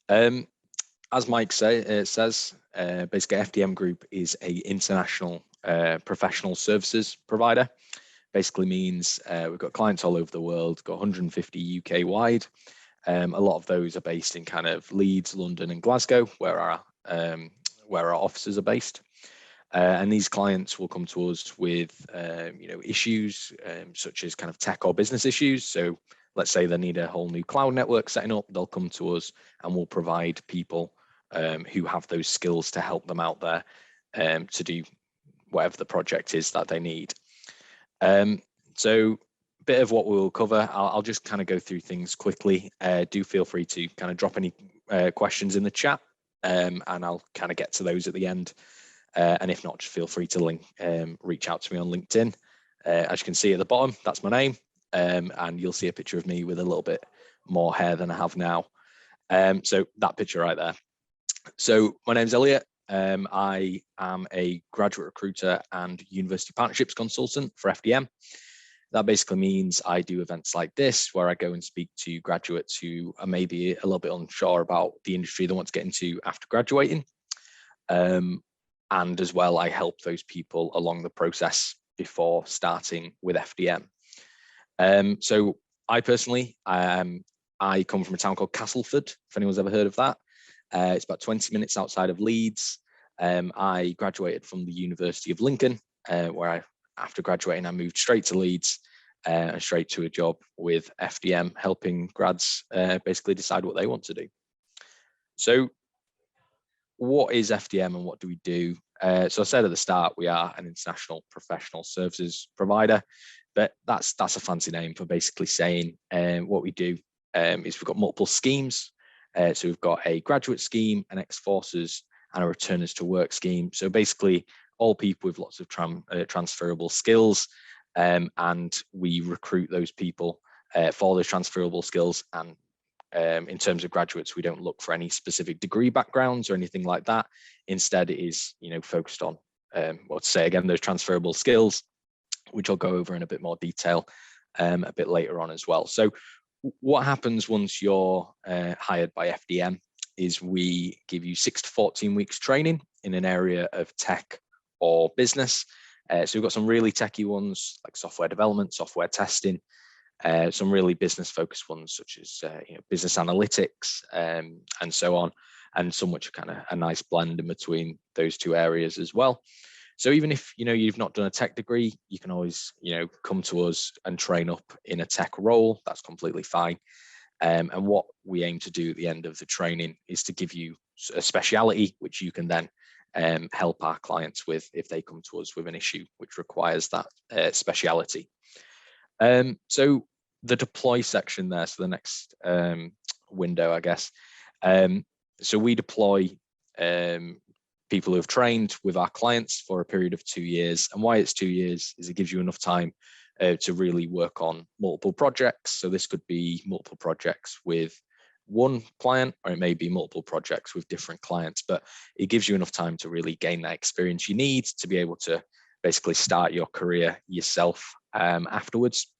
As Mike says, basically FDM Group is a international professional services provider. Basically means we've got clients all over the world, got 150 UK wide. A lot of those are based in kind of Leeds, London, and Glasgow, where our offices are based. And these clients will come to us with issues such as kind of tech or business issues. So let's say they need a whole new cloud network setting up, they'll come to us and we'll provide people who have those skills to help them out there to do whatever the project is that they need. So a bit of what we'll cover, I'll just kind of go through things quickly. Do feel free to kind of drop any questions in the chat and I'll kind of get to those at the end. And if not, just feel free to reach out to me on LinkedIn. As you can see at the bottom, that's my name. And you'll see a picture of me with a little bit more hair than I have now. So that picture right there. So my name's Elliot. I am a graduate recruiter and university partnerships consultant for FDM. That basically means I do events like this where I go and speak to graduates who are maybe a little bit unsure about the industry they want to get into after graduating. And as well, I help those people along the process before starting with FDM. So I personally, I come from a town called Castleford, if anyone's ever heard of that. It's about 20 minutes outside of Leeds. I graduated from the University of Lincoln, where after graduating, I moved straight to Leeds and straight to a job with FDM, helping grads basically decide what they want to do. So what is FDM and what do we do? So I said at the start, we are an international professional services provider, but that's a fancy name for basically saying what we do is we've got multiple schemes. So we've got a graduate scheme, an ex-forces, and a returners to work scheme. So basically all people with lots of transferable skills, and we recruit those people for those transferable skills. And in terms of graduates, we don't look for any specific degree backgrounds or anything like that. Instead, it is focused on those transferable skills, which I'll go over in a bit more detail a bit later on as well. So what happens once you're hired by FDM is we give you 6 to 14 weeks training in an area of tech or business. So we've got some really techie ones like software development, software testing, some really business focused ones such as business analytics and so on, and some which are kind of a nice blend in between those two areas as well. So even if you've not done a tech degree, you can always come to us and train up in a tech role. That's completely fine. And what we aim to do at the end of the training is to give you a speciality which you can then help our clients with if they come to us with an issue which requires that speciality. So the deploy section there, so the next window, I guess. So we deploy people who have trained with our clients for a period of 2 years. And why it's 2 years is it gives you enough time to really work on multiple projects. So this could be multiple projects with one client, or it may be multiple projects with different clients, but it gives you enough time to really gain that experience you need to be able to basically start your career yourself afterwards.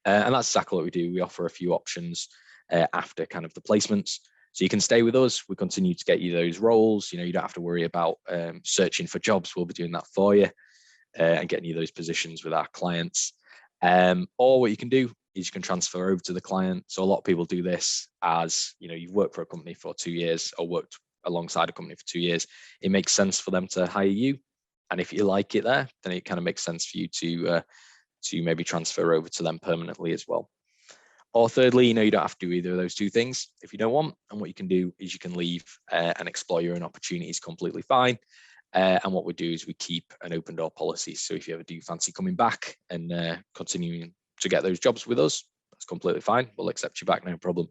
And that's exactly what we do. We offer a few options after kind of the placements. So you can stay with us. We continue to get you those roles. You don't have to worry about searching for jobs. We'll be doing that for you and getting you those positions with our clients. Or what you can do is you can transfer over to the client. So a lot of people do this as, you've worked for a company for 2 years or worked alongside a company for 2 years. It makes sense for them to hire you. And if you like it there, then it kind of makes sense for you to maybe transfer over to them permanently as well. Or thirdly, you don't have to do either of those two things if you don't want. And what you can do is you can leave and explore your own opportunities completely fine. And what we do is we keep an open door policy. So if you ever do fancy coming back and continuing to get those jobs with us, that's completely fine. We'll accept you back, no problem.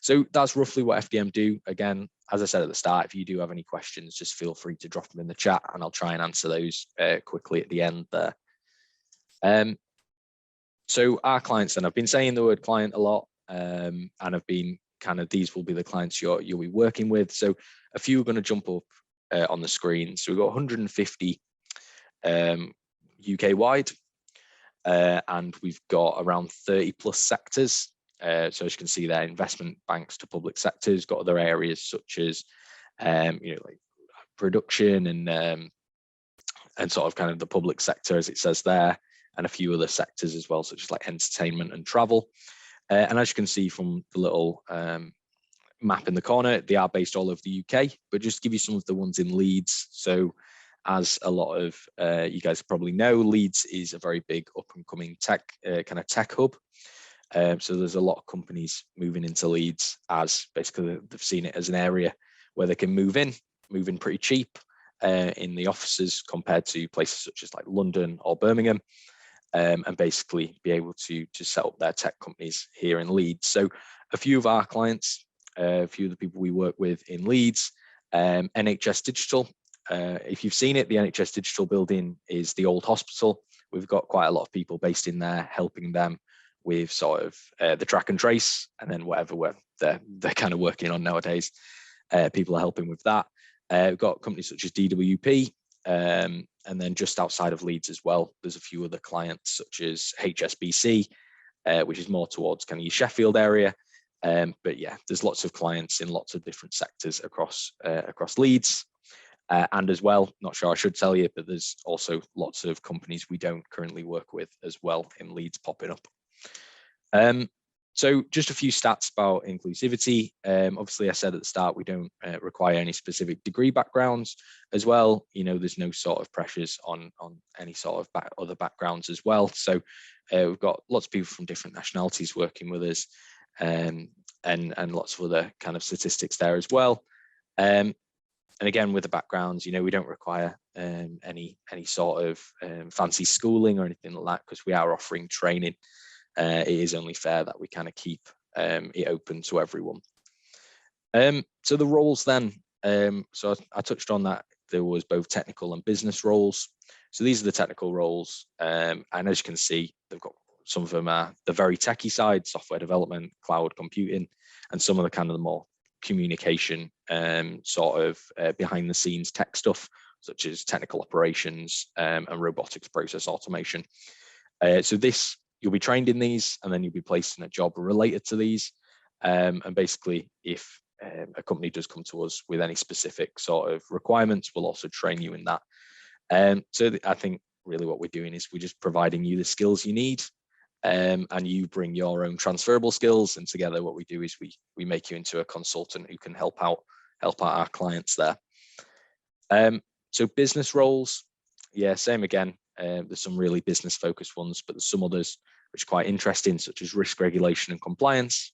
So that's roughly what FDM do. Again, as I said at the start, if you do have any questions, just feel free to drop them in the chat and I'll try and answer those quickly at the end there. So our clients, and I've been saying the word client a lot, and I've been these will be the clients you'll be working with. So a few are going to jump up on the screen. So we've got 150 UK wide, and we've got around 30 plus sectors. So as you can see there, investment banks to public sectors, got other areas such as like production and sort of kind of the public sector, as it says there, and a few other sectors as well, such as like entertainment and travel. And as you can see from the little map in the corner, they are based all over the UK, but just to give you some of the ones in Leeds. So as a lot of you guys probably know, Leeds is a very big up and coming tech kind of tech hub. So there's a lot of companies moving into Leeds, as basically they've seen it as an area where they can move in pretty cheap in the offices compared to places such as like London or Birmingham, and basically be able to set up their tech companies here in Leeds. So a few of our clients, a few of the people we work with in Leeds, NHS Digital. If you've seen it, the NHS Digital building is the old hospital. We've got quite a lot of people based in there helping them with sort of the track and trace, and then whatever they're kind of working on nowadays. People are helping with that. We've got companies such as DWP, and then just outside of Leeds as well, there's a few other clients such as HSBC, which is more towards kind of your Sheffield area. But yeah, there's lots of clients in lots of different sectors across Leeds. And as well, not sure I should tell you, but there's also lots of companies we don't currently work with as well in Leeds popping up. So just a few stats about inclusivity. Obviously, I said at the start, we don't require any specific degree backgrounds as well. There's no sort of pressures on any sort of other backgrounds as well. So we've got lots of people from different nationalities working with us, and lots of other kind of statistics there as well. And again, with the backgrounds, we don't require any sort of fancy schooling or anything like that, because we are offering training. It is only fair that we kind of keep it open to everyone. So the roles then, so I touched on that there was both technical and business roles. So these are the technical roles, and as you can see, they've got some of them are the very techie side, software development, cloud computing, and some of the kind of the more communication sort of behind the scenes tech stuff, such as technical operations and robotics process automation. So you'll be trained in these, and then you'll be placed in a job related to these. And basically, if a company does come to us with any specific sort of requirements, we'll also train you in that. So I think really what we're doing is we're just providing you the skills you need, and you bring your own transferable skills. And together, what we do is we make you into a consultant who can help out our clients there. So business roles, yeah, same again. There's some really business focused ones, but there's some others which are quite interesting, such as risk regulation and compliance.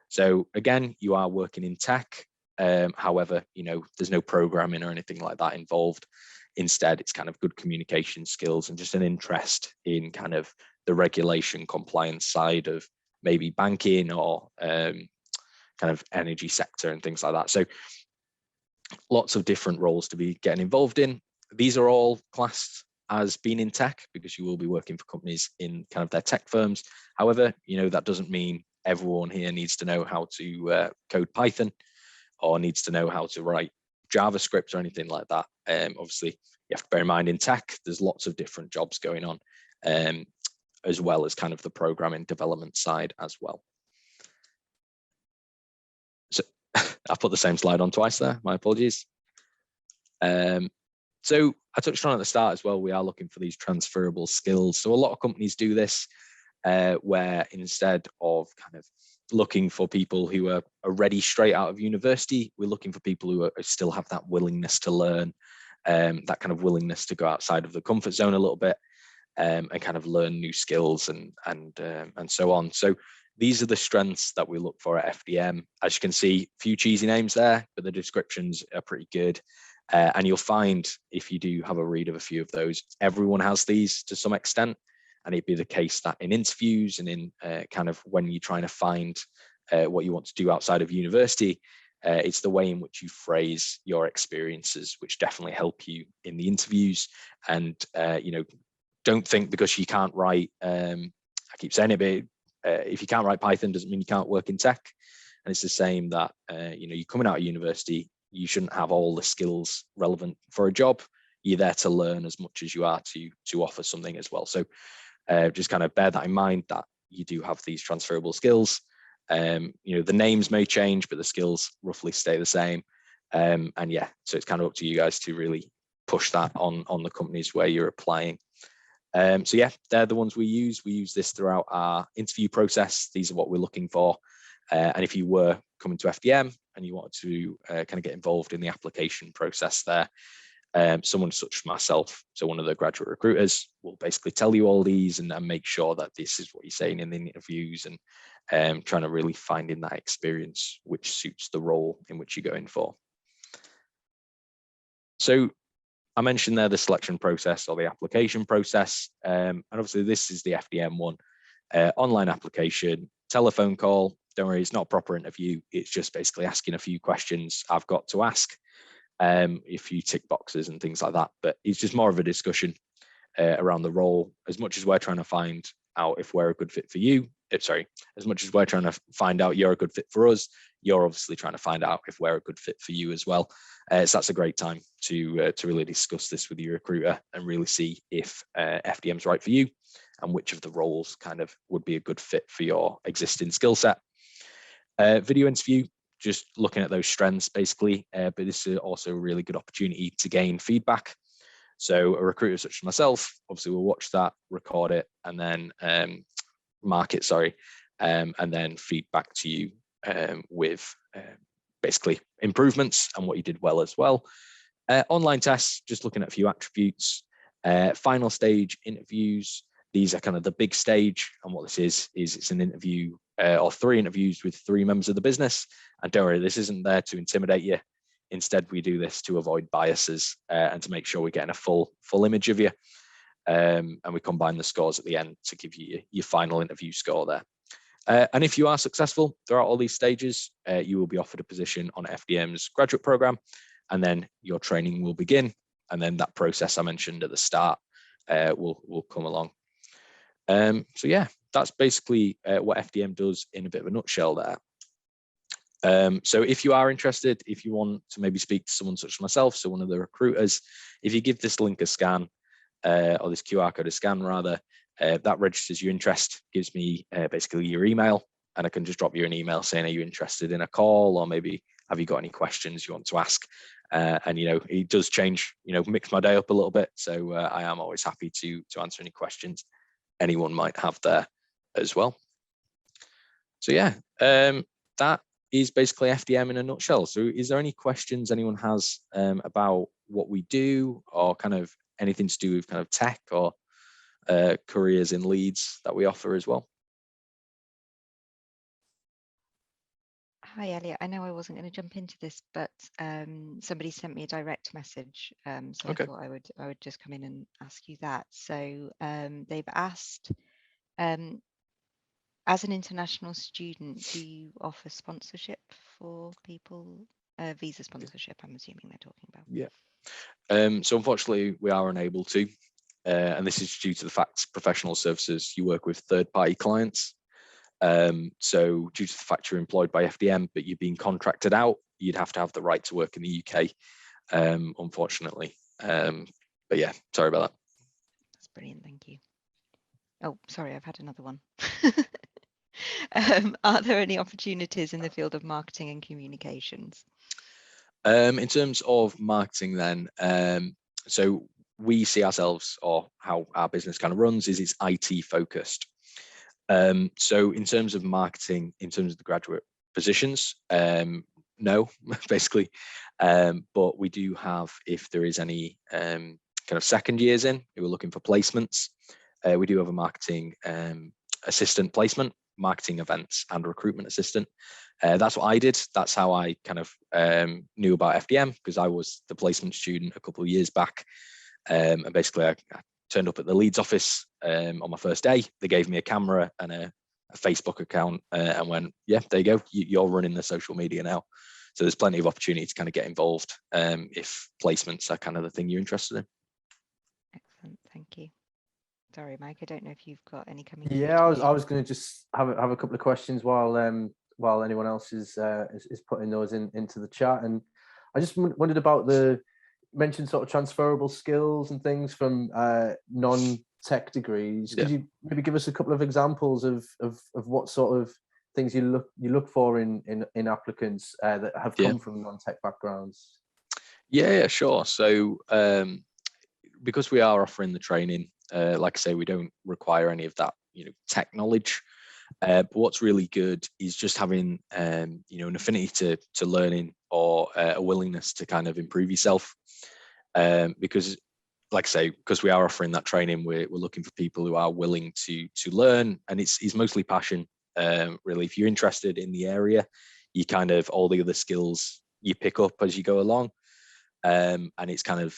So again, you are working in tech. However, there's no programming or anything like that involved. Instead, it's kind of good communication skills and just an interest in kind of the regulation compliance side of maybe banking or kind of energy sector and things like that. So lots of different roles to be getting involved in. These are all classed as being in tech, because you will be working for companies in kind of their tech firms. However, that doesn't mean everyone here needs to know how to code Python or needs to know how to write JavaScript or anything like that. Obviously, you have to bear in mind in tech, there's lots of different jobs going on, as well as kind of the programming development side as well. So I put the same slide on twice there, my apologies. So I touched on at the start as well, we are looking for these transferable skills. So a lot of companies do this, where instead of kind of looking for people who are ready straight out of university, we're looking for people who still have that willingness to learn, that kind of willingness to go outside of the comfort zone a little bit, and kind of learn new skills and so on. So these are the strengths that we look for at FDM. As you can see, a few cheesy names there, but the descriptions are pretty good. And you'll find, if you do have a read of a few of those, everyone has these to some extent. And it'd be the case that in interviews and in kind of when you're trying to find what you want to do outside of university, it's the way in which you phrase your experiences, which definitely help you in the interviews. And, don't think because you can't write, I keep saying it, but if you can't write Python, doesn't mean you can't work in tech. And it's the same that, you're coming out of university, you shouldn't have all the skills relevant for a job. You're there to learn as much as you are to offer something as well. So just kind of bear that in mind, that you do have these transferable skills. The names may change, but the skills roughly stay the same. And yeah, so it's kind of up to you guys to really push that on the companies where you're applying. So yeah, they're the ones we use. We use this throughout our interview process. These are what we're looking for. And if you were coming to FDM and you wanted to kind of get involved in the application process there, someone such as myself, so one of the graduate recruiters, will basically tell you all these and make sure that this is what you're saying in the interviews, and trying to really find in that experience which suits the role in which you're going for. So I mentioned there the selection process or the application process, and obviously this is the FDM one. Online application, telephone call. Don't worry, it's not a proper interview. It's just basically asking a few questions I've got to ask, a few tick boxes and things like that. But it's just more of a discussion around the role. As much as we're trying to find out if we're a good fit for you, as much as we're trying to find out you're a good fit for us, you're obviously trying to find out if we're a good fit for you as well. So that's a great time to really discuss this with your recruiter and really see if FDM's right for you and which of the roles kind of would be a good fit for your existing skill set. Video interview, just looking at those strengths basically, but this is also a really good opportunity to gain feedback. So a recruiter such as myself, obviously will watch that, record it, and then mark it, and then feedback to you with basically improvements and what you did well as well. Online tests, just looking at a few attributes. Final stage interviews, these are kind of the big stage, and what this is it's an interview or 3 interviews with 3 members of the business. And don't worry, this isn't there to intimidate you. Instead, we do this to avoid biases and to make sure we're getting a full image of you. And we combine the scores at the end to give you your final interview score there. And if you are successful throughout all these stages, you will be offered a position on FDM's graduate program, and then your training will begin. And then that process I mentioned at the start will come along. So yeah, that's basically what FDM does in a bit of a nutshell there. So if you are interested, if you want to maybe speak to someone such as myself, so one of the recruiters, if you give this link a scan, or this QR code a scan rather, that registers your interest, gives me basically your email, and I can just drop you an email saying, are you interested in a call, or maybe have you got any questions you want to ask? And it does change, mix my day up a little bit. So I am always happy to answer any questions anyone might have there as well. So yeah, that is basically FDM in a nutshell. So is there any questions anyone has about what we do, or kind of anything to do with kind of tech or careers in Leeds that we offer as well? Hi, Elliot. I know I wasn't going to jump into this, but somebody sent me a direct message, so okay. I thought I would just come in and ask you that. So they've asked, as an international student, do you offer sponsorship for people? Visa sponsorship, I'm assuming they're talking about. Yeah. So unfortunately, we are unable to, and this is due to the fact professional services, you work with third-party clients. So due to the fact you're employed by FDM, but you're being contracted out, you'd have to have the right to work in the UK, unfortunately. But yeah, sorry about that. That's brilliant, thank you. Oh, sorry, I've had another one. Are there any opportunities in the field of marketing and communications? In terms of marketing then, so we see ourselves, or how our business kind of runs, is it's IT focused. So in terms of marketing, in terms of the graduate positions, no, basically. But we do have, if there is any kind of second years in who are looking for placements, we do have a marketing assistant placement, marketing events and recruitment assistant. That's what I did. That's how I kind of knew about FDM, because I was the placement student a couple of years back. And basically I turned up at the Leeds office on my first day. They gave me a camera and a Facebook account and went, yeah, there you go. You're running the social media now. So there's plenty of opportunity to kind of get involved if placements are kind of the thing you're interested in. Excellent, thank you. Sorry, Mike, I don't know if you've got any coming. Yeah, I was going to just have a couple of questions while anyone else is putting those into the chat. And I just wondered about mentioned sort of transferable skills and things from non-tech degrees. Could you maybe give us a couple of examples of what sort of things you look for in applicants that have come from non-tech backgrounds? Yeah, sure. So because we are offering the training, like I say, we don't require any of that, tech knowledge. But what's really good is just having, an affinity to learning, or a willingness to kind of improve yourself. Because, like I say, because we are offering that training, we're looking for people who are willing to learn, and it's mostly passion. Really, if you're interested in the area, you kind of, all the other skills you pick up as you go along, and it's kind of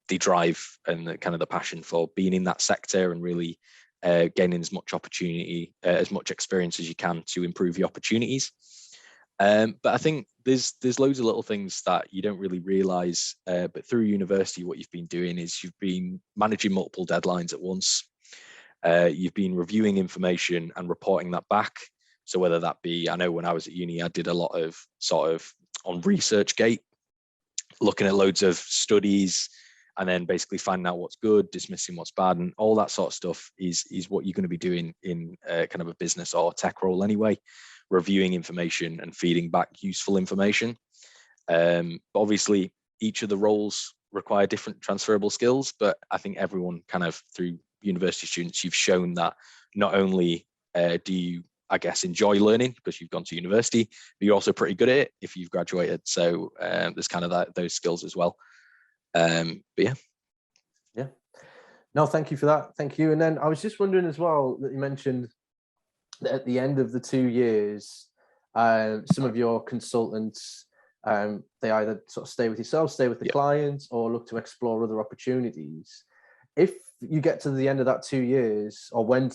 the drive and the kind of the passion for being in that sector and really gaining as much opportunity, as much experience as you can to improve your opportunities. But I think there's loads of little things that you don't really realize, but through university, what you've been doing is you've been managing multiple deadlines at once. You've been reviewing information and reporting that back. So whether that be, I know when I was at uni, I did a lot of sort of on ResearchGate, looking at loads of studies, and then basically finding out what's good, dismissing what's bad, and all that sort of stuff is what you're going to be doing in kind of a business or tech role anyway, reviewing information and feeding back useful information. But obviously, each of the roles require different transferable skills, but I think everyone kind of, through university students, you've shown that not only do you, I guess, enjoy learning because you've gone to university, but you're also pretty good at it if you've graduated. So there's kind of those skills as well. But yeah. No, thank you for that. Thank you. And then I was just wondering as well that you mentioned that at the end of the 2 years, some of your consultants, they either sort of stay with yourself, stay with the client, or look to explore other opportunities. If you get to the end of that 2 years, or when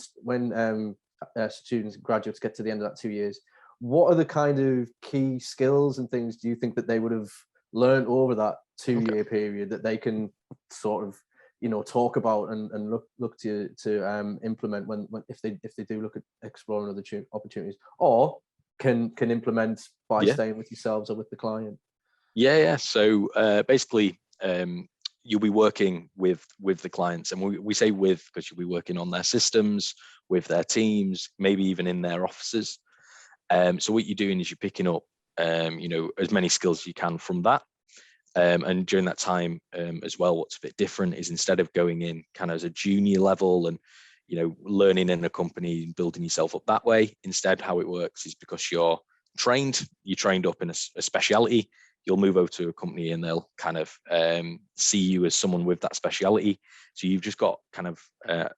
students, graduates get to the end of that 2 years, what are the kind of key skills and things do you think that they would have learned over that 2-year period that they can sort of, talk about and look to implement when if they do look at exploring other opportunities, or can implement by staying with yourselves or with the client? So basically, you'll be working with the clients, and we say with because you'll be working on their systems, with their teams, maybe even in their offices. So what you're doing is you're picking up as many skills as you can from that. And during that time as well, what's a bit different is, instead of going in kind of as a junior level and learning in a company and building yourself up that way, instead how it works is, because you're trained up in a speciality, you'll move over to a company and they'll kind of see you as someone with that speciality. So you've just got kind of a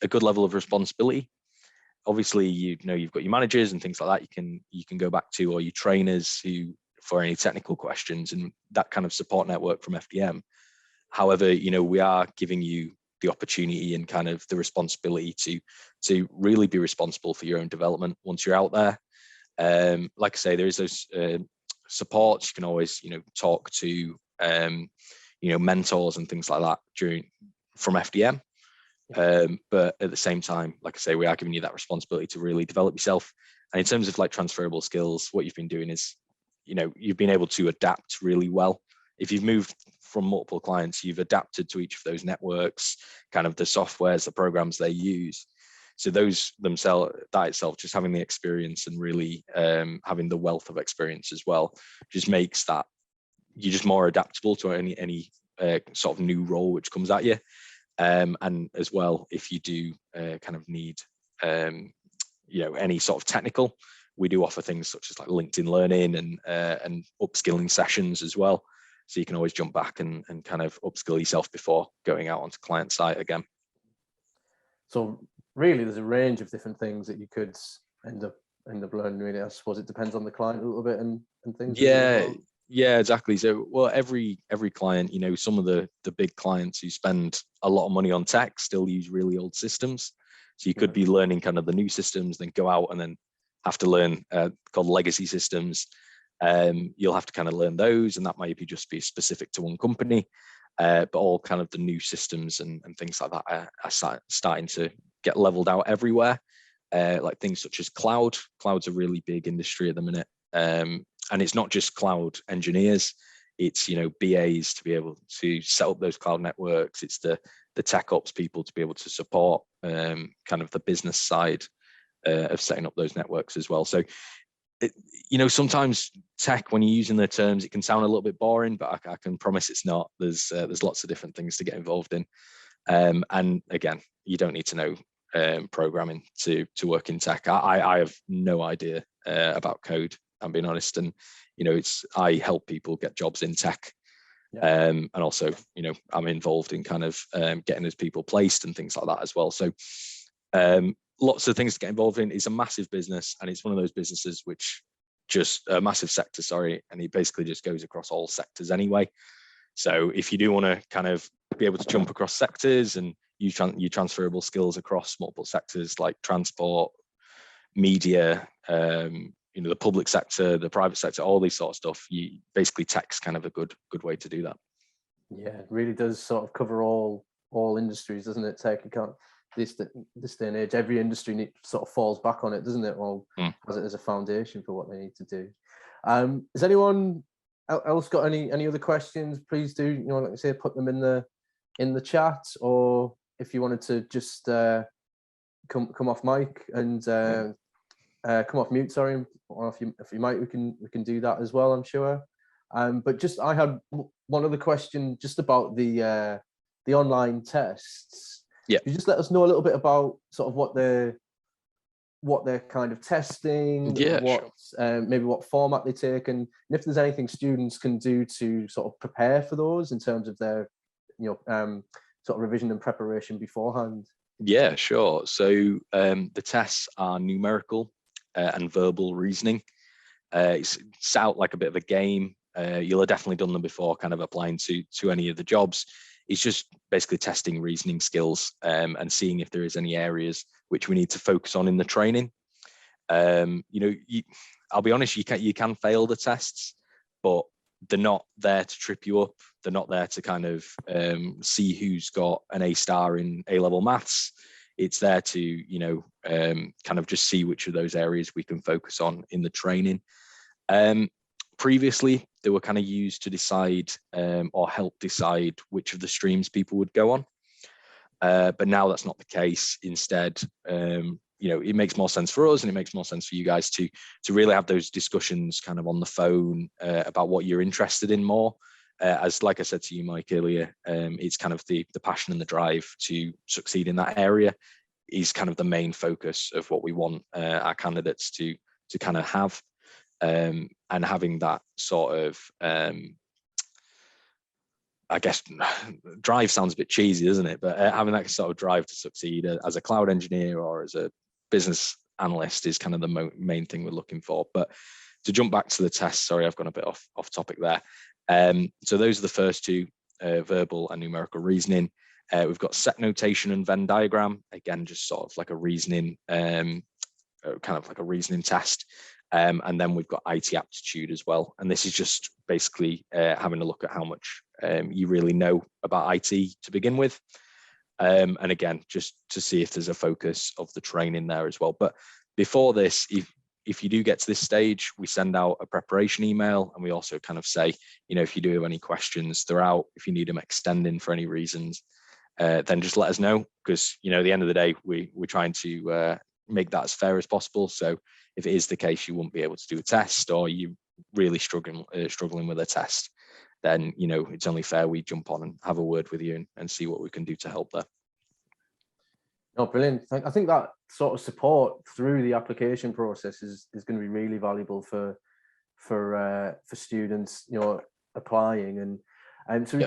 good level of responsibility. Obviously, you've got your managers and things like that you can go back to, or your trainers who, for any technical questions, and that kind of support network from FDM. However, we are giving you the opportunity and kind of the responsibility to really be responsible for your own development once you're out there. Like I say, there is those supports. You can always, talk to, mentors and things like that from FDM. But at the same time, like I say, we are giving you that responsibility to really develop yourself. And in terms of like transferable skills, what you've been doing is, you've been able to adapt really well. If you've moved from multiple clients, you've adapted to each of those networks, kind of the softwares, the programs they use. So those themselves, that itself, just having the experience and really having the wealth of experience as well, just makes that you're just more adaptable to any sort of new role which comes at you. And as well, if you do kind of need any sort of technical, we do offer things such as like LinkedIn Learning and upskilling sessions as well. So you can always jump back and kind of upskill yourself before going out onto client site again. So really, there's a range of different things that you could end up learning. Really, I suppose it depends on the client a little bit and things. Yeah, exactly. So, well, every client, some of the big clients who spend a lot of money on tech still use really old systems. So you could be learning kind of the new systems, then go out and then have to learn called legacy systems. You'll have to kind of learn those, and that might be specific to one company. But all kind of the new systems and things like that are starting to get leveled out everywhere. Like things such as cloud. Cloud's a really big industry at the minute. And it's not just cloud engineers, it's, BAs to be able to set up those cloud networks. It's the tech ops people to be able to support kind of the business side of setting up those networks as well. So, you know, sometimes tech, when you're using the terms, it can sound a little bit boring, but I can promise it's not. There's lots of different things to get involved in. And again, you don't need to know programming to work in tech. I have no idea about code, I'm being honest. And, you know, I help people get jobs in tech. Yeah. And also, you know, I'm involved in kind of getting those people placed and things like that as well. So lots of things to get involved in. It's a massive business, and it's one of those businesses which just a massive sector, sorry, and it basically just goes across all sectors anyway. So if you do want to kind of be able to jump across sectors and use your transferable skills across multiple sectors like transport, media, you know, the public sector, the private sector, all these sort of stuff, you basically tech's kind of a good way to do that. Yeah, it really does sort of cover all industries, doesn't it? Tech, you can't, this day and age, every industry sort of falls back on it, doesn't it? Well, has it as a foundation for what they need to do. Has anyone else got any other questions? Please do, you know, like I say, put them in the chat, or if you wanted to just come off mic and come off mute, sorry, or if you might, we can do that as well, I'm sure. But just, I had one other question just about the online tests. Yeah. Could you just let us know a little bit about sort of what they're kind of testing, yeah, what sure. Maybe what format they take, and if there's anything students can do to sort of prepare for those in terms of their, you know, sort of revision and preparation beforehand. Yeah, sure. So the tests are numerical and verbal reasoning. It's out like a bit of a game. You'll have definitely done them before, kind of applying to any of the jobs. It's just basically testing reasoning skills and seeing if there is any areas which we need to focus on in the training. You know, I'll be honest, you can fail the tests, but they're not there to trip you up. They're not there to kind of see who's got an A star in A-level maths. It's there to, you know, kind of just see which of those areas we can focus on in the training. Previously, they were kind of used to decide or help decide which of the streams people would go on. But now that's not the case. Instead, you know, it makes more sense for us, and it makes more sense for you guys to really have those discussions kind of on the phone about what you're interested in more. As like I said to you, Mike, earlier, it's kind of the passion and the drive to succeed in that area is kind of the main focus of what we want our candidates to kind of have. And having that sort of, I guess, drive sounds a bit cheesy, doesn't it? But having that sort of drive to succeed as a cloud engineer or as a business analyst is kind of the main thing we're looking for. But to jump back to the test, sorry, I've gone a bit off topic there. So those are the first two, verbal and numerical reasoning. We've got set notation and Venn diagram, again, just sort of like a reasoning, kind of like a reasoning test. And then we've got IT aptitude as well. And this is just basically having a look at how much you really know about IT to begin with. And again, just to see if there's a focus of the training there as well. But before this, if you do get to this stage, we send out a preparation email, and we also kind of say, you know, if you do have any questions throughout, if you need them extending for any reasons, then just let us know, because, you know, at the end of the day, we're trying to make that as fair as possible. So if it is the case you won't be able to do a test, or you really struggling with a test, then, you know, it's only fair we jump on and have a word with you and see what we can do to help there. Oh, brilliant. I think that sort of support through the application process is going to be really valuable for students, you know, applying. And so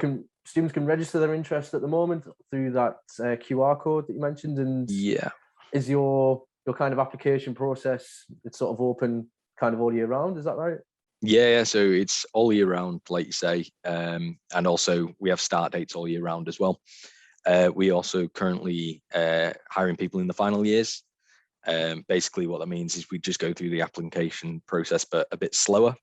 students can register their interest at the moment through that QR code that you mentioned. And yeah, is your kind of application process, it's sort of open kind of all year round, is that right? Yeah, so it's all year round, like you say, and also we have start dates all year round as well. We also currently hiring people in the final years. Basically what that means is we just go through the application process, but a bit slower.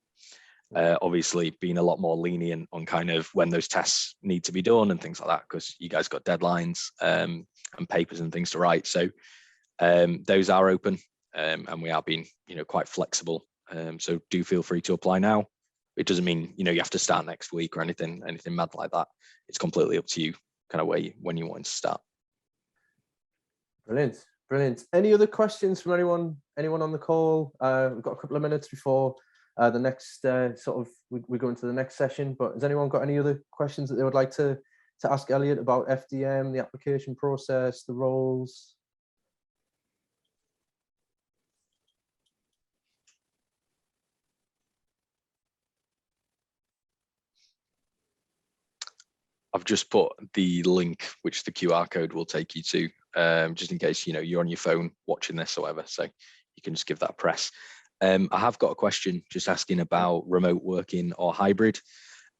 Obviously being a lot more lenient on kind of when those tests need to be done and things like that, because you guys got deadlines and papers and things to write. So those are open, and we are being, you know, quite flexible. So do feel free to apply now. It doesn't mean, you know, you have to start next week or anything mad like that. It's completely up to you, kind of when you want to start. Brilliant. Brilliant. Any other questions from anyone on the call? We've got a couple of minutes before the next we go into the next session, but has anyone got any other questions that they would like to ask Elliot about FDM, the application process, the roles? I've just put the link, which the QR code will take you to, just in case you're on your phone watching this or whatever. So you can just give that a press. I have got a question just asking about remote working or hybrid.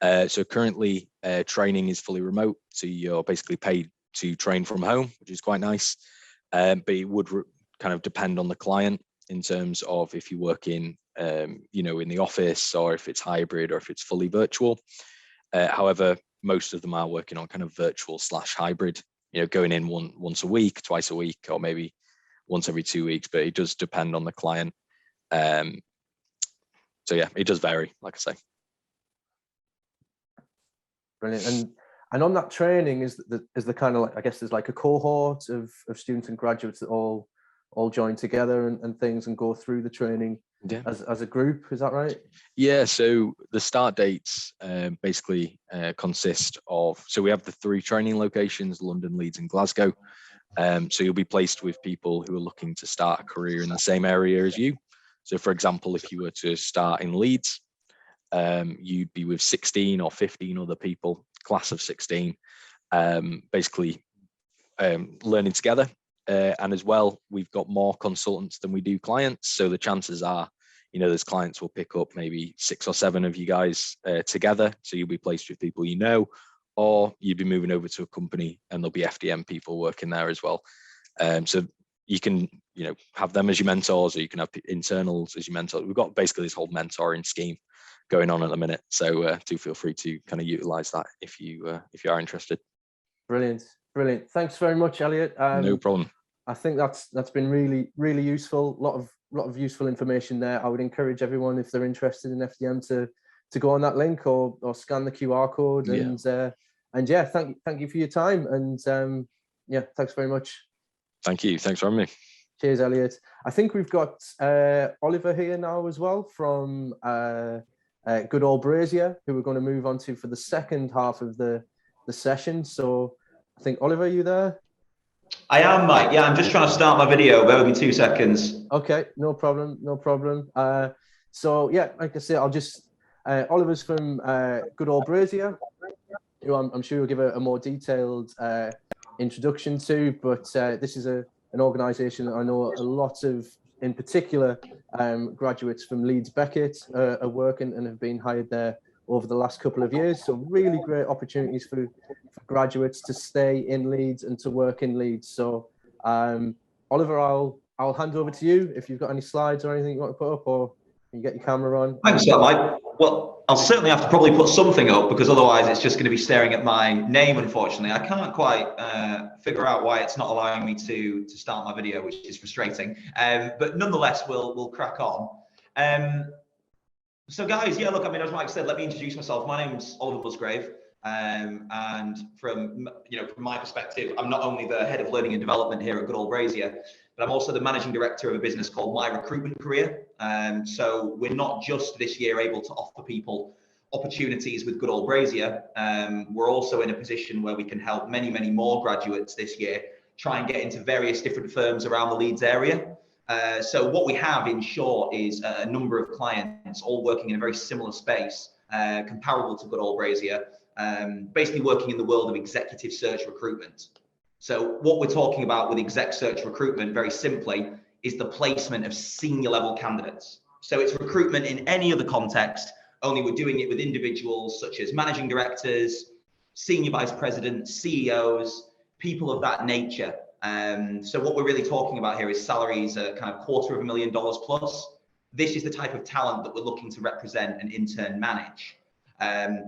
So currently training is fully remote, so you're basically paid to train from home, which is quite nice. But it would kind of depend on the client in terms of if you work in in the office, or if it's hybrid, or if it's fully virtual. However, most of them are working on kind of virtual / hybrid, going in once a week, twice a week, or maybe once every 2 weeks, but it does depend on the client. So yeah, it does vary, like I say. Brilliant. And on that training, is the kind of like, I guess there's like a cohort of students and graduates that all join together and things and go through the training as a group, is that right? Yeah, so the start dates basically consist of, so we have the 3 training locations, London, Leeds and Glasgow. So you'll be placed with people who are looking to start a career in the same area as you. So for example, if you were to start in Leeds, you'd be with 16 or 15 other people, class of 16, basically learning together. And as well, we've got more consultants than we do clients. So the chances are, those clients will pick up maybe 6 or 7 of you guys together. So you'll be placed with people or you'd be moving over to a company and there'll be FDM people working there as well. So you can, have them as your mentors, or you can have internals as your mentors. We've got basically this whole mentoring scheme going on at the minute. So do feel free to kind of utilize that if you are interested. Brilliant. Thanks very much, Elliot. No problem. I think that's been really, really useful. A lot of useful information there. I would encourage everyone, if they're interested in FDM, to go on that link or scan the QR code. And yeah, thank you for your time. And thanks very much. Thank you. Thanks for having me. Cheers, Elliot. I think we've got Oliver here now as well from Goodall Brazier, who we're going to move on to for the second half of the session. So I think, Oliver, are you there? I am, Mike. Yeah, I'm just trying to start my video. Bear with me 2 seconds. Okay, no problem. So yeah, like I say, I'll just Oliver's from Goodall Brazier, who I'm sure will give a more detailed introduction to. But this is an organisation that I know a lot of, in particular, graduates from Leeds Beckett are working and have been hired there over the last couple of years. So really great opportunities for graduates to stay in Leeds and to work in Leeds. So Oliver, I'll hand over to you if you've got any slides or anything you want to put up, or you get your camera on. Thanks for that, Mike. Well, I'll certainly have to probably put something up, because otherwise it's just going to be staring at my name, unfortunately. I can't quite figure out why it's not allowing me to start my video, which is frustrating. But nonetheless, we'll crack on. So guys, yeah, look, I mean, as Mike said, let me introduce myself. My name's Oliver Musgrave. And from my perspective, I'm not only the head of learning and development here at Goodall Brazier, but I'm also the managing director of a business called My Recruitment Career. So we're not just this year able to offer people opportunities with Goodall Brazier. We're also in a position where we can help many, many more graduates this year try and get into various different firms around the Leeds area. So what we have, in short, is a number of clients all working in a very similar space, comparable to Goodall Brazier, basically working in the world of executive search recruitment. So what we're talking about with exec search recruitment, very simply, is the placement of senior level candidates. So it's recruitment in any other context, only we're doing it with individuals such as managing directors, senior vice presidents, CEOs, people of that nature. So what we're really talking about here is salaries at kind of $250,000 plus. This is the type of talent that we're looking to represent and in turn manage.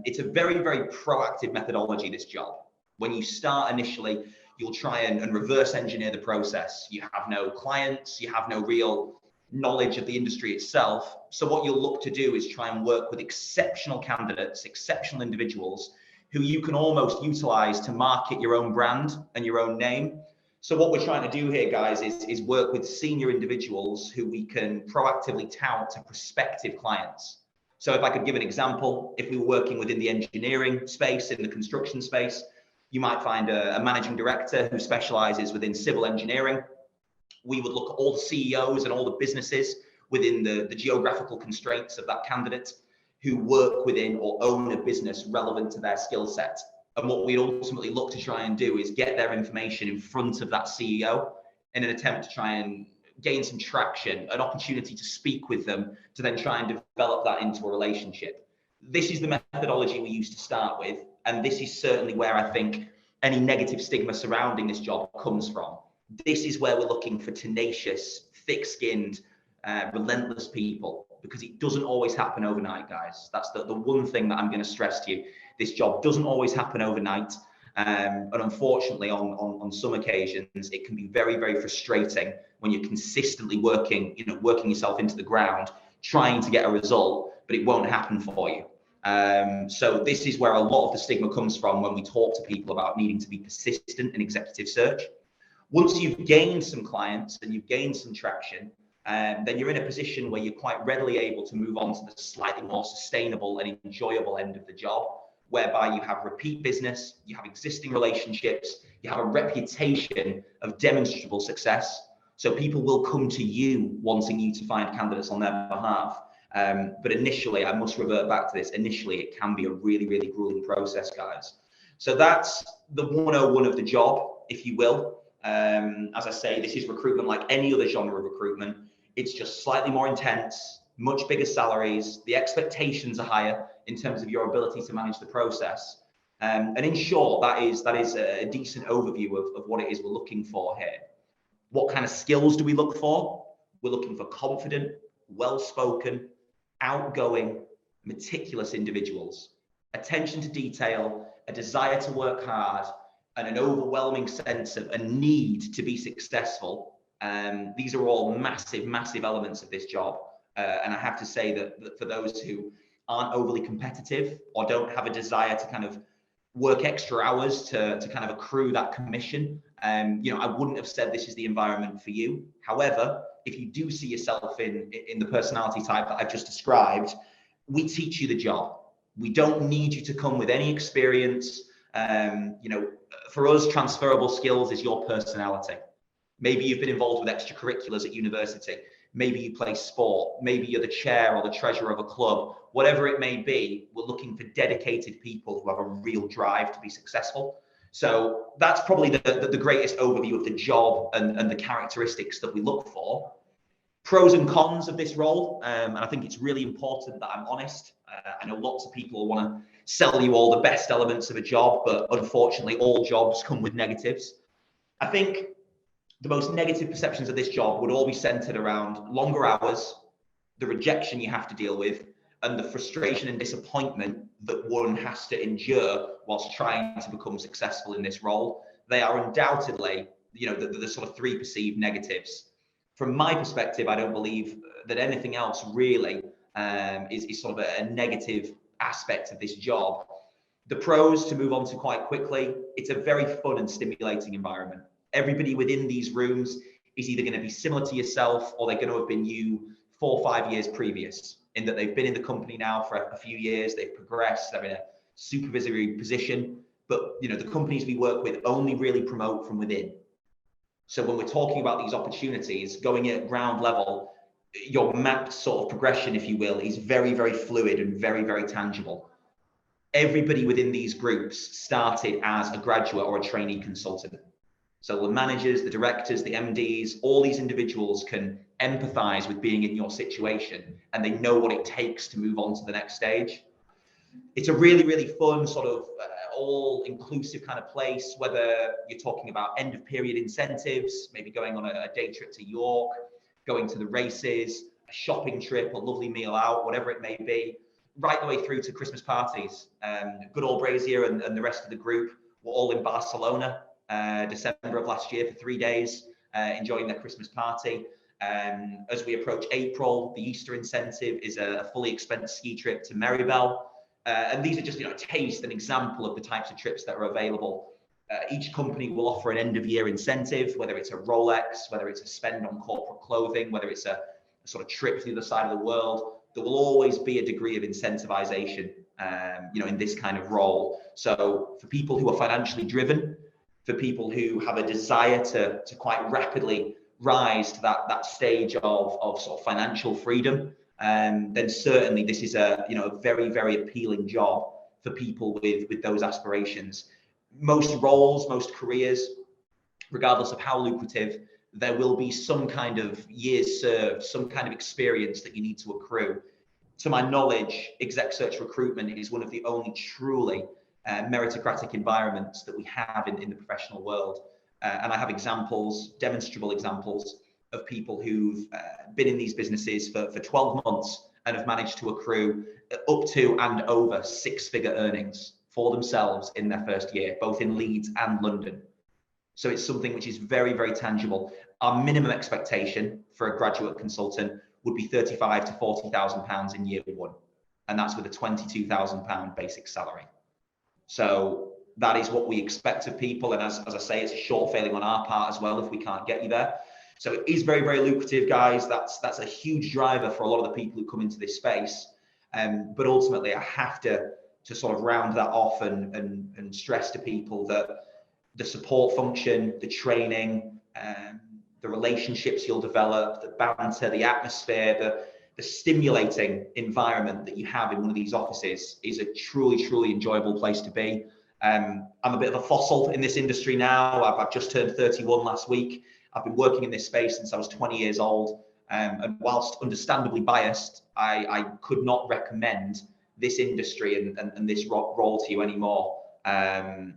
It's a very, very proactive methodology, this job. When you start initially, you'll try and reverse engineer the process. You have no clients, you have no real knowledge of the industry itself. So what you'll look to do is try and work with exceptional candidates, exceptional individuals who you can almost utilize to market your own brand and your own name. So what we're trying to do here, guys, is work with senior individuals who we can proactively tout to prospective clients. So if I could give an example, if we were working within the engineering space, in the construction space, you might find a managing director who specializes within civil engineering. We would look at all the CEOs and all the businesses within the geographical constraints of that candidate who work within or own a business relevant to their skill set. And what we ultimately look to try and do is get their information in front of that CEO in an attempt to try and gain some traction, an opportunity to speak with them, to then try and develop that into a relationship. This is the methodology we used to start with, and this is certainly where I think any negative stigma surrounding this job comes from. This is where we're looking for tenacious, thick-skinned, relentless people, because it doesn't always happen overnight, guys. That's the one thing that I'm going to stress to you. This job doesn't always happen overnight. And unfortunately, on some occasions, it can be very, very frustrating when you're consistently working yourself into the ground, trying to get a result, but it won't happen for you. So this is where a lot of the stigma comes from when we talk to people about needing to be persistent in executive search. Once you've gained some clients and you've gained some traction, then you're in a position where you're quite readily able to move on to the slightly more sustainable and enjoyable end of the job, whereby you have repeat business, you have existing relationships, you have a reputation of demonstrable success. So people will come to you wanting you to find candidates on their behalf. But initially, I must revert back to this, initially it can be a really, really grueling process, guys. So that's the 101 of the job, if you will. As I say, this is recruitment like any other genre of recruitment. It's just slightly more intense, much bigger salaries. The expectations are higher in terms of your ability to manage the process. And in short, that is a decent overview of what it is we're looking for here. What kind of skills do we look for? We're looking for confident, well-spoken, outgoing, meticulous individuals, attention to detail, a desire to work hard, and an overwhelming sense of a need to be successful. These are all massive, massive elements of this job. And I have to say that for those who aren't overly competitive or don't have a desire to kind of work extra hours to kind of accrue that commission, I wouldn't have said this is the environment for you. However, if you do see yourself in the personality type that I've just described, we teach you the job. We don't need you to come with any experience. For us, transferable skills is your personality. Maybe you've been involved with extracurriculars at university. Maybe you play sport. Maybe you're the chair or the treasurer of a club. Whatever it may be, we're looking for dedicated people who have a real drive to be successful. So that's probably the greatest overview of the job and the characteristics that we look for. Pros and cons of this role, and I think it's really important that I'm honest. I know lots of people want to sell you all the best elements of a job, but unfortunately all jobs come with negatives. I think the most negative perceptions of this job would all be centered around longer hours, the rejection you have to deal with, and the frustration and disappointment that one has to endure whilst trying to become successful in this role. They are undoubtedly, the sort of three perceived negatives. From my perspective, I don't believe that anything else really is sort of a negative aspect of this job. The pros, to move on to quite quickly, it's a very fun and stimulating environment. Everybody within these rooms is either going to be similar to yourself or they're going to have been you 4 or 5 years previous, in that they've been in the company now for a few years, they've progressed, they're in a supervisory position. But the companies we work with only really promote from within. So when we're talking about these opportunities, going in at ground level, your mapped sort of progression, if you will, is very, very fluid and very, very tangible. Everybody within these groups started as a graduate or a trainee consultant. So the managers, the directors, the MDs, all these individuals can empathize with being in your situation, and they know what it takes to move on to the next stage. It's a really, really fun sort of all-inclusive kind of place, whether you're talking about end-of-period incentives, maybe going on a day trip to York, going to the races, a shopping trip, a lovely meal out, whatever it may be, right the way through to Christmas parties. Goodall Brazier and the rest of the group were all in Barcelona December of last year for 3 days, enjoying their Christmas party. As we approach April, the Easter incentive is a fully expensed ski trip to Maribel. And these are just, a taste, an example of the types of trips that are available. Each company will offer an end of year incentive, whether it's a Rolex, whether it's a spend on corporate clothing, whether it's a sort of trip to the other side of the world. There will always be a degree of incentivization, in this kind of role. So for people who are financially driven, for people who have a desire to quite rapidly rise to that stage of sort of financial freedom, then certainly this is a very, very appealing job for people with those aspirations. Most roles, most careers, regardless of how lucrative, there will be some kind of years served, some kind of experience that you need to accrue. To my knowledge, exec search recruitment is one of the only truly meritocratic environments that we have in the professional world. And I have examples, demonstrable examples, of people who've been in these businesses for 12 months and have managed to accrue up to and over six-figure earnings for themselves in their first year, both in Leeds and London. So it's something which is very, very tangible. Our minimum expectation for a graduate consultant would be £35,000 to £40,000 in year one. And that's with a £22,000 basic salary. So that is what we expect of people. And as I say, it's a short failing on our part as well if we can't get you there. So it is very, very lucrative, guys. That's a huge driver for a lot of the people who come into this space. But ultimately, I have to sort of round that off and stress to people that the support function, the training, the relationships you'll develop, the banter, the atmosphere, the stimulating environment that you have in one of these offices is a truly, truly enjoyable place to be. I'm a bit of a fossil in this industry now. I've just turned 31 last week. I've been working in this space since I was 20 years old. And whilst understandably biased, I could not recommend this industry and this role to you anymore. I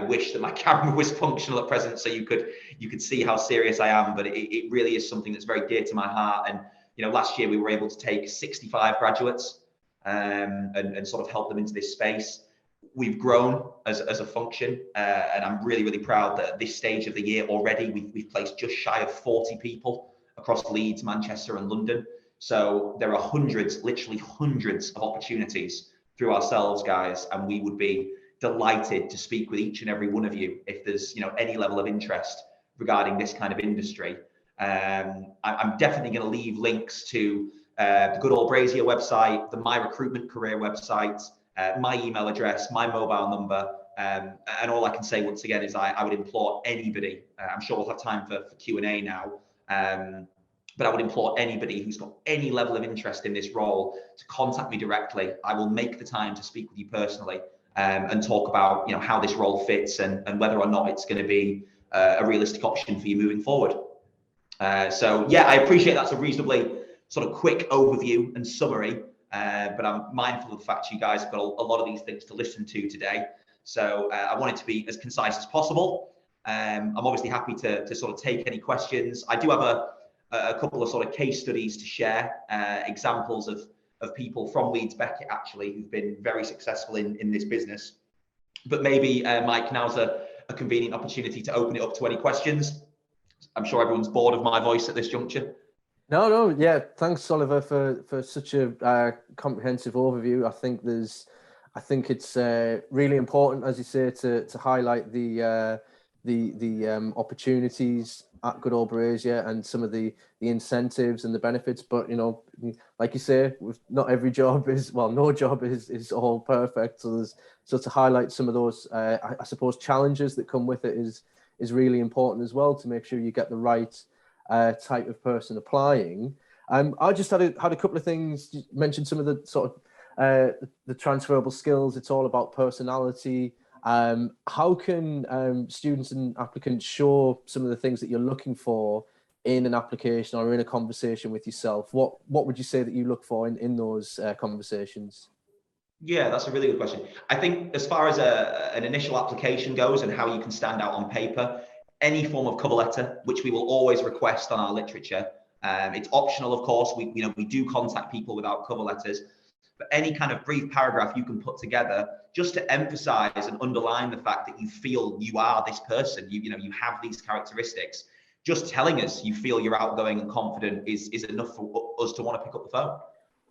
wish that my camera was functional at present so you could see how serious I am, but it really is something that's very dear to my heart. And last year we were able to take 65 graduates and sort of help them into this space. We've grown as a function, and I'm really, really proud that at this stage of the year already we've placed just shy of 40 people across Leeds, Manchester and London. So there are hundreds, literally hundreds of opportunities through ourselves, guys, and we would be delighted to speak with each and every one of you if there's any level of interest regarding this kind of industry. I'm definitely going to leave links to the Goodall Brazier website, the My Recruitment Career website, my email address, my mobile number, and all I can say once again is I would implore anybody, I'm sure we'll have time for Q&A now, but I would implore anybody who's got any level of interest in this role to contact me directly. I will make the time to speak with you personally and talk about how this role fits and whether or not it's going to be a realistic option for you moving forward. So yeah, I appreciate that's a reasonably sort of quick overview and summary, but I'm mindful of the fact you guys have got a lot of these things to listen to today. So I wanted to be as concise as possible. I'm obviously happy to sort of take any questions. I do have a couple of sort of case studies to share, examples of people from Leeds Beckett actually who've been very successful in this business. But maybe Mike, now's a convenient opportunity to open it up to any questions. I'm sure everyone's bored of my voice at this juncture. No, yeah. Thanks, Oliver, for such a comprehensive overview. I think it's really important, as you say, to highlight the opportunities at Goodall Brazier and some of the incentives and the benefits. But like you say, not every job is, well, no job is all perfect. So to highlight some of those, I suppose, challenges that come with it is really important as well, to make sure you get the right type of person applying. I just had a couple of things. You mentioned some of the sort of the transferable skills. It's all about personality. How can students and applicants show some of the things that you're looking for in an application or in a conversation with yourself? What would you say that you look for in those conversations? Yeah, that's a really good question. I think as far as an initial application goes and how you can stand out on paper, any form of cover letter, which we will always request on our literature. It's optional, of course. We do contact people without cover letters, but any kind of brief paragraph you can put together just to emphasize and underline the fact that you feel you are this person, you have these characteristics. Just telling us you feel you're outgoing and confident is enough for us to want to pick up the phone.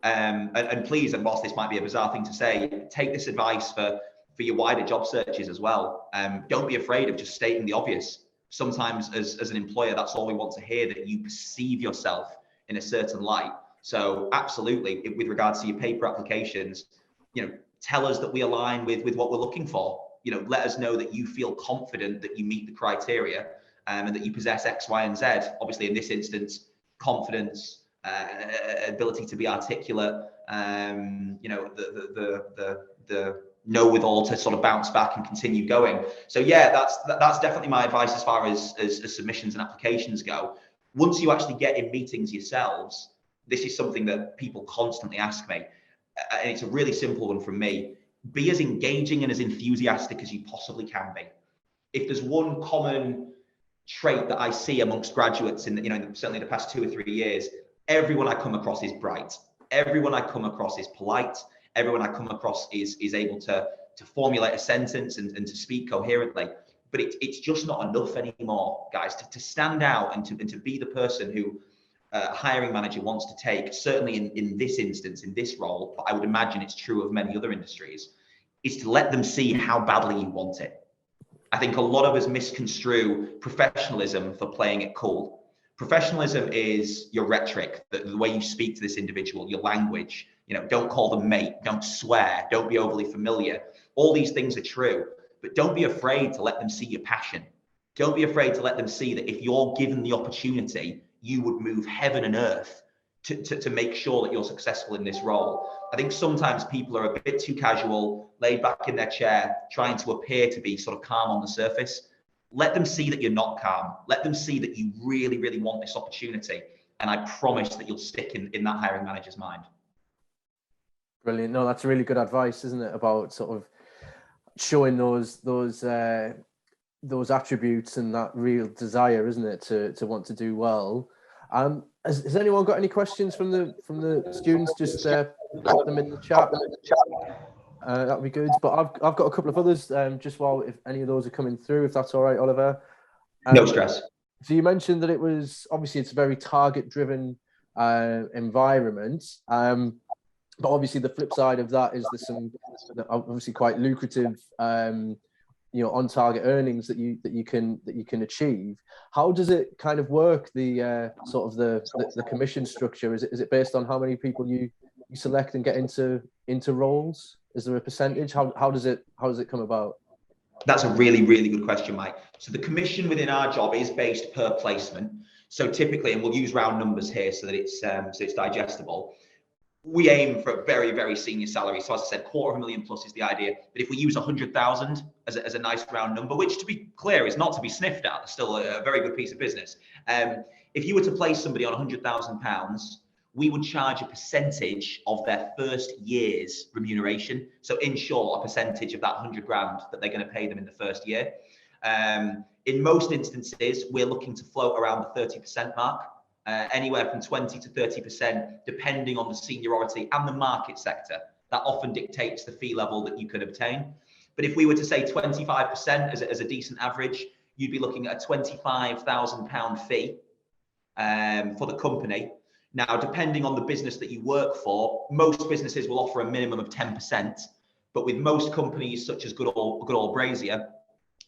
And please, and whilst this might be a bizarre thing to say, take this advice for for your wider job searches as well. Don't be afraid of just stating the obvious. Sometimes as an employer, that's all we want to hear, that you perceive yourself in a certain light. So absolutely, with regards to your paper applications, tell us that we align with what we're looking for. Let us know that you feel confident that you meet the criteria, and that you possess X, Y, and Z. Obviously, in this instance, confidence, ability to be articulate, the know-with-all to sort of bounce back and continue going. So yeah, that's definitely my advice as far as submissions and applications go. Once you actually get in meetings yourselves, this is something that people constantly ask me, and it's a really simple one from me. Be as engaging and as enthusiastic as you possibly can be. If there's one common trait that I see amongst graduates in certainly the past 2 or 3 years, everyone I come across is bright. Everyone I come across is polite. Everyone I come across is able to formulate a sentence and to speak coherently. But it's just not enough anymore, guys, to stand out and to be the person who a hiring manager wants to take, certainly in this instance, in this role, but I would imagine it's true of many other industries, is to let them see how badly you want it. I think a lot of us misconstrue professionalism for playing it cool. Professionalism is your rhetoric, the way you speak to this individual, your language. Don't call them mate, don't swear, don't be overly familiar. All these things are true, but don't be afraid to let them see your passion. Don't be afraid to let them see that if you're given the opportunity, you would move heaven and earth to make sure that you're successful in this role. I think sometimes people are a bit too casual, laid back in their chair, trying to appear to be sort of calm on the surface. Let them see that you're not calm. Let them see that you really, really want this opportunity. And I promise that you'll stick in that hiring manager's mind. Brilliant. No, that's really good advice, isn't it? About sort of showing those attributes and that real desire, isn't it, to want to do well. Has anyone got any questions from the students? Just put them in the chat. That'd be good. But I've got a couple of others. Just while if any of those are coming through, if that's all right, Oliver. No stress. So you mentioned that it was obviously it's a very target-driven environment. But obviously the flip side of that is there's some obviously quite lucrative on-target earnings that you can achieve. How does it kind of work, the sort of the commission structure? Is it based on how many people you select and get into roles? Is there a percentage? How does it come about? That's a really, really good question, Mike. So the commission within our job is based per placement. So typically, and we'll use round numbers here so that it's digestible, we aim for a very, very senior salary. So as I said, $250,000 plus is the idea. But if we use 100,000 as a nice round number, which to be clear is not to be sniffed at, it's still a very good piece of business. If you were to place somebody on £100,000, we would charge a percentage of their first year's remuneration. So in short, a percentage of that 100 grand that they're going to pay them in the first year. In most instances, we're looking to float around the 30% mark. Anywhere from 20 to 30%, depending on the seniority and the market sector. That often dictates the fee level that you could obtain. But if we were to say 25% as a decent average, you'd be looking at a £25,000 fee for the company. Now, depending on the business that you work for, most businesses will offer a minimum of 10%. But with most companies such as Goodall Brazier,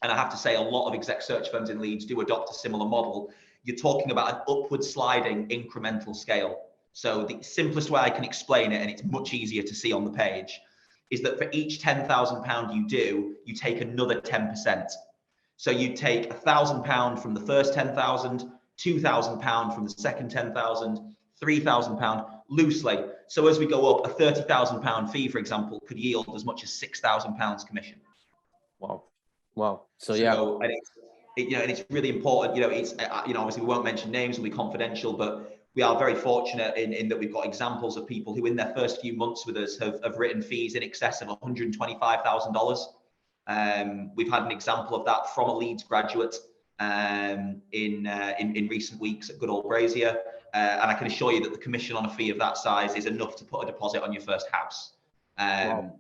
and I have to say a lot of exec search firms in Leeds do adopt a similar model, you're talking about an upward sliding incremental scale. So the simplest way I can explain it, and it's much easier to see on the page, is that for each £10,000 you do, you take another 10%. So you take £1,000 from the first 10,000, £2,000 from the second 10,000, £3,000 loosely. So as we go up, a £30,000 fee, for example, could yield as much as £6,000 commission. Wow. So yeah. And it's really important, it's, obviously we won't mention names, it'll be confidential, but we are very fortunate in that we've got examples of people who in their first few months with us have written fees in excess of $125,000. We've had an example of that from a Leeds graduate in recent weeks at Goodall Brazier. And I can assure you that the commission on a fee of that size is enough to put a deposit on your first house. Wow.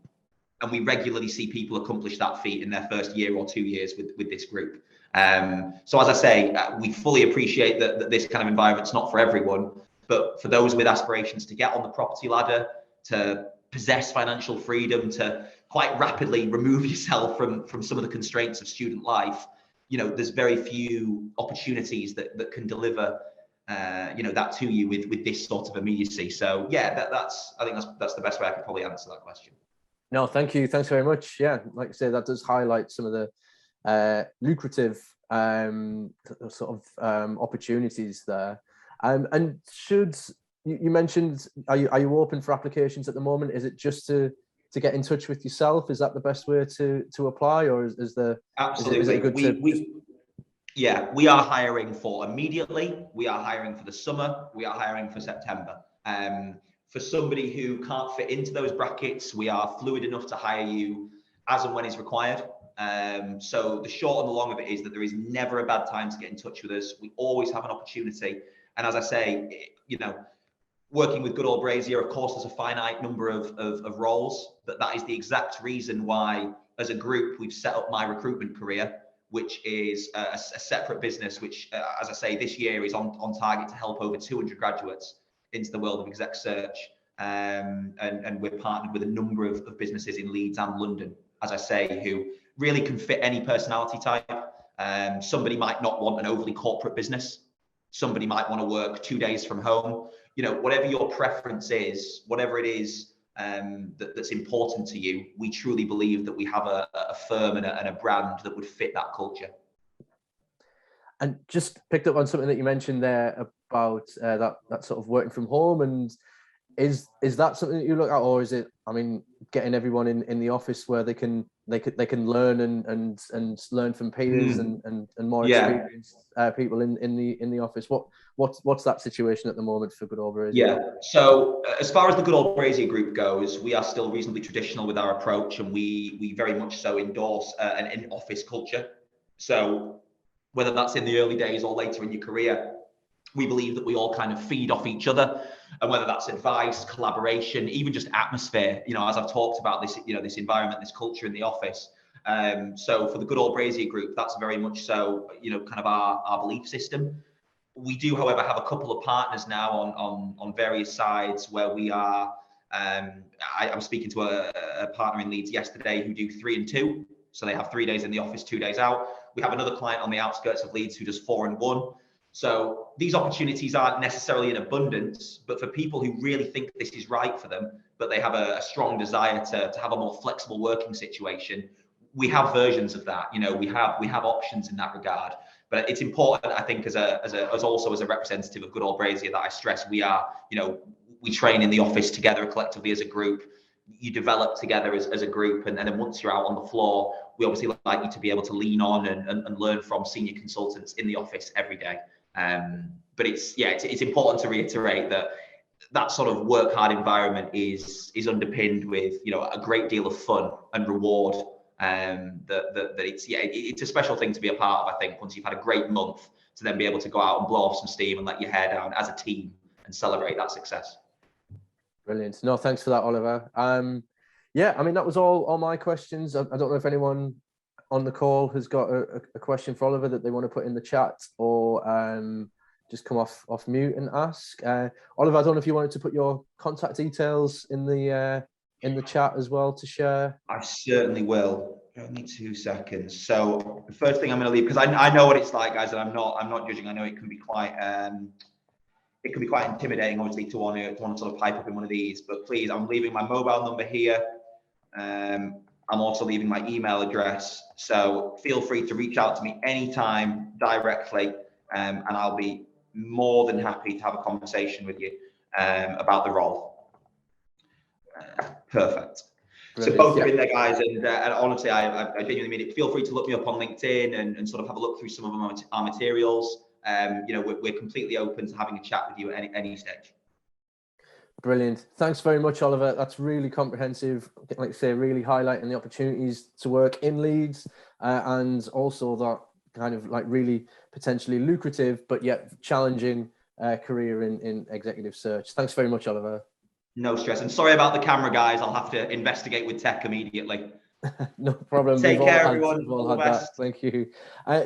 And we regularly see people accomplish that feat in their first year or 2 years with this group. So as I say, we fully appreciate that this kind of environment's not for everyone, but for those with aspirations to get on the property ladder, to possess financial freedom to quite rapidly remove yourself from some of the constraints of student life, you know, there's very few opportunities that can deliver you know, that to you with this sort of immediacy. So yeah, I think that's the best way I could probably answer that question. No, thank you. Thanks very much. Yeah, like I say, that does highlight some of the lucrative sort of opportunities there. And should you mentioned, are you open for applications at the moment? Is it just to get in touch with yourself? Is that the best way to apply, or is there? Absolutely. Is it good Yeah, we are hiring for immediately. We are hiring for the summer. We are hiring for September. For somebody who can't fit into those brackets, we are fluid enough to hire you as and when is required. So the short and the long of it is that there is never a bad time to get in touch with us. We always have an opportunity. And as I say, you know, working with Goodall Brazier, of course, there's a finite number of roles, but that is the exact reason why, as a group, we've set up my recruitment career, which is a separate business, which, as I say, this year is on target to help over 200 graduates into the world of exec search. And we're partnered with a number of businesses in Leeds and London, as I say, who really can fit any personality type. Somebody might not want an overly corporate business. Somebody might want to work 2 days from home. You know, whatever your preference is, whatever it is that's important to you, we truly believe that we have a firm and a brand that would fit that culture. And just picked up on something that you mentioned there about that sort of working from home, and is that something that you look at, or is it, I mean, getting everyone in the office where they can learn and learn from peers and more experienced people in the office? What's that situation at the moment for Goodall Brazier? Yeah, so as far as the Goodall Brazier group goes, we are still reasonably traditional with our approach, and we very much so endorse an in-office culture. So whether that's in the early days or later in your career, we believe that we all kind of feed off each other, and whether that's advice, collaboration, even just atmosphere, you know, as I've talked about this, you know, this environment, this culture in the office. So for the Goodall Brazier group, that's very much so, you know, kind of our belief system. We do, however, have a couple of partners now on various sides where we are, I was speaking to a partner in Leeds yesterday who do 3 and 2. So they have 3 days in the office, 2 days out. We have another client on the outskirts of Leeds who does 4 and 1. So these opportunities aren't necessarily in abundance, but for people who really think this is right for them, but they have a strong desire to have a more flexible working situation, we have versions of that. You know, we have options in that regard. But it's important, I think, as also as a representative of Goodall Brazier, that I stress we are, you know, we train in the office together collectively as a group. You develop together as a group, and then once you're out on the floor, we obviously like you to be able to lean on and learn from senior consultants in the office every day. But it's important to reiterate that sort of work hard environment is underpinned with, you know, a great deal of fun and reward. That it's a special thing to be a part of. I think once you've had a great month, to then be able to go out and blow off some steam and let your hair down as a team and celebrate that success. Brilliant. No, thanks for that, Oliver. Yeah, I mean, that was all my questions. I don't know if anyone on the call has got a question for Oliver that they want to put in the chat, or just come off mute and ask. Oliver, I don't know if you wanted to put your contact details in the chat as well to share. I certainly will. Only 2 seconds. So the first thing I'm going to leave, because I know what it's like, guys, and I'm not judging. I know it can be quite intimidating, obviously, to want to sort of pipe up in one of these. But please, I'm leaving my mobile number here. I'm also leaving my email address. So feel free to reach out to me anytime directly, and I'll be more than happy to have a conversation with you about the role. Perfect. Brilliant. So both are in there, guys, and honestly, I genuinely mean it. Feel free to look me up on LinkedIn and sort of have a look through some of our materials. You know, we're completely open to having a chat with you at any stage. Brilliant. Thanks very much, Oliver. That's really comprehensive. Like I say, really highlighting the opportunities to work in Leeds, and also that kind of like really potentially lucrative but yet challenging career in executive search. Thanks very much, Oliver. No stress. And sorry about the camera, guys. I'll have to investigate with tech immediately. No problem. Take care, everyone. All the best. Thank you.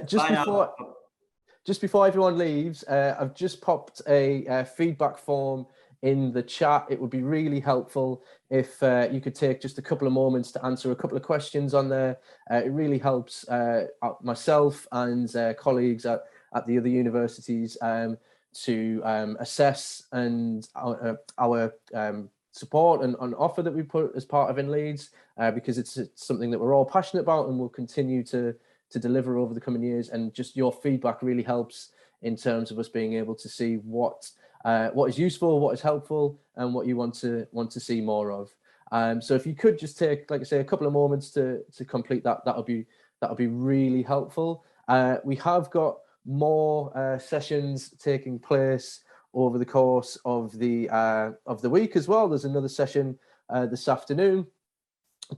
Just before everyone leaves, I've just popped a feedback form in the chat. It would be really helpful if you could take just a couple of moments to answer a couple of questions on there. It really helps myself and colleagues at the other universities to assess and our support and offer that we put as part of InLeeds, because it's something that we're all passionate about and will continue to deliver over the coming years. And just your feedback really helps in terms of us being able to see what is useful, what is helpful, and what you want to see more of. So if you could just take, like I say, a couple of moments to complete that, that'll be really helpful. We have got more sessions taking place over the course of the week as well. There's another session this afternoon,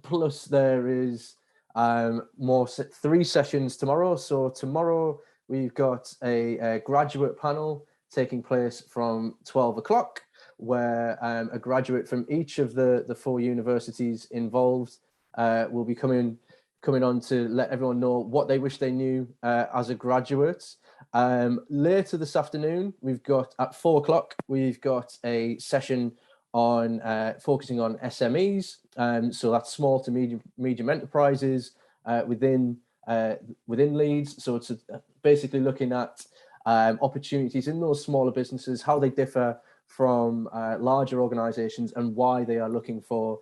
plus there is 3 sessions tomorrow. So tomorrow we've got a graduate panel taking place from 12 o'clock, where a graduate from each of the 4 universities involved will be coming on to let everyone know what they wish they knew as a graduate. Later this afternoon, we've got at 4 o'clock, we've got a session on focusing on SMEs. So that's small to medium enterprises within Leeds. So it's basically looking at opportunities in those smaller businesses, how they differ from larger organizations, and why they are looking for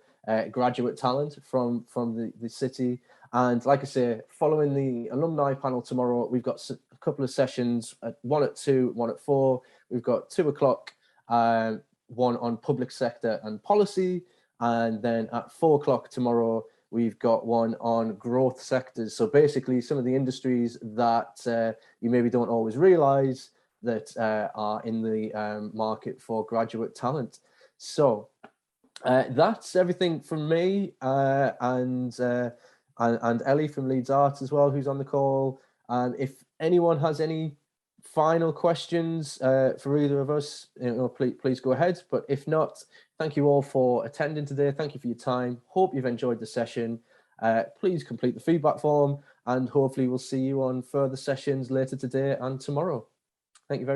graduate talent from the city. And like I say, following the alumni panel tomorrow, we've got a couple of sessions, one at 2, one at 4. We've got 2 o'clock, one on public sector and policy. And then at 4 o'clock tomorrow, we've got one on growth sectors. So basically some of the industries that you maybe don't always realize that are in the market for graduate talent. So that's everything from me and Ellie from Leeds Arts as well, who's on the call. And if anyone has any final questions for either of us, please go ahead. But if not, thank you all for attending today. Thank you for your time. Hope you've enjoyed the session. Please complete the feedback form, and hopefully we'll see you on further sessions later today and tomorrow. Thank you very much.